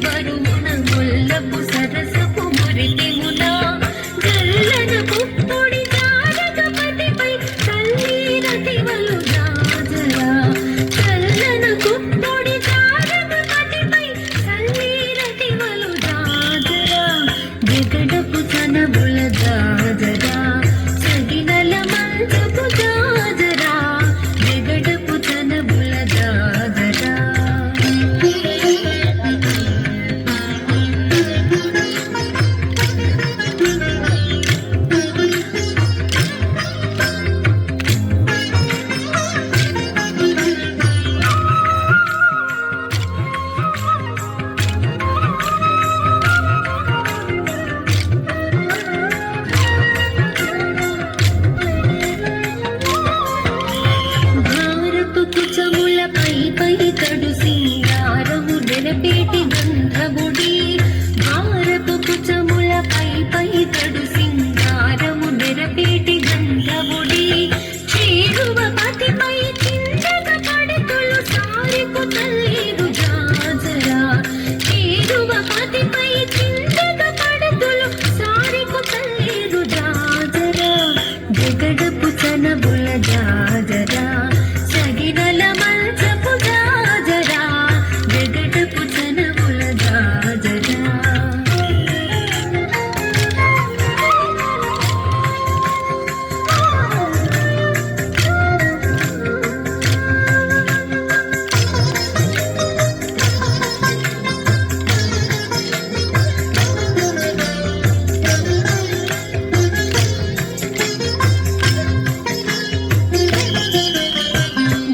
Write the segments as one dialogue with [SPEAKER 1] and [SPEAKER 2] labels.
[SPEAKER 1] బరువున ముల్లపు సరసపు మురికెమునా గల్లన పుప్పొడి జారగపతిపై తల్లిరతివలు జాజరా గల్లన పుప్పొడి జారగపతిపై తల్లిరతివలు జాజరా జగడపు చనబుల జాజరా సగినల మంచపు జాజరా జగడపు చనబుల జాజరా తడు సింగారము నెలపేటి గంధముడి భారపు కుచముల పై తడు సింగారము నెరపేటి గంధముడి చేరువ పతిపై చిందగ పడతులు సారికు తల్లిరు జాజరా చేరువ పతిపై చిందగ పడతులు సారికు తల్లిరు జాజరా జగడపు చనబుల జాజరా సగినల మంచపు జాజరా జగడపు చనబుల జాజరా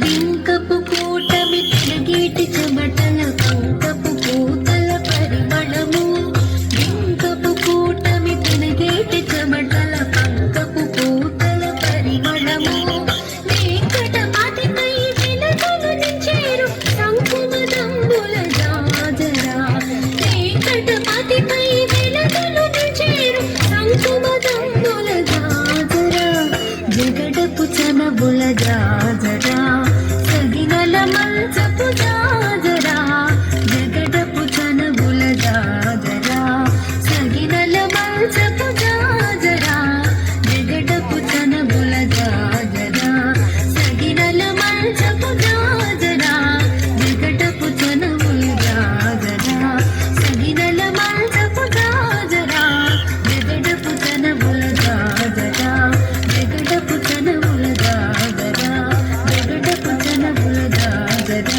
[SPEAKER 1] బింకపు కూటమి తిరగేటి చెమటల పంకపు పూతల పరిమళము బింకపు కూటమి తిరగేటి చెమటల పంకపు పూతల పరిమళము వెంకటపతిపై వెలుగులు నించేరు సంకుమదంబుల జాజరా వెంకటపతిపై వెలుగులు నించేరు సంకుమదంబుల జాజరా జగడపు చనబుల జాజరా సగినల మంచపు జాజరా జగడపు చనబుల జాజరా సగినల మంచపు జాజరా జగడపు చనబుల జాజరా సగినల మంచపు జాజరా జగడపు చనబుల జాజరా సగినల మంచపు జాజరా జగడపు చనబుల జాజరా జగడపు చనబుల జాజరా జగడపు చనబుల జాజరా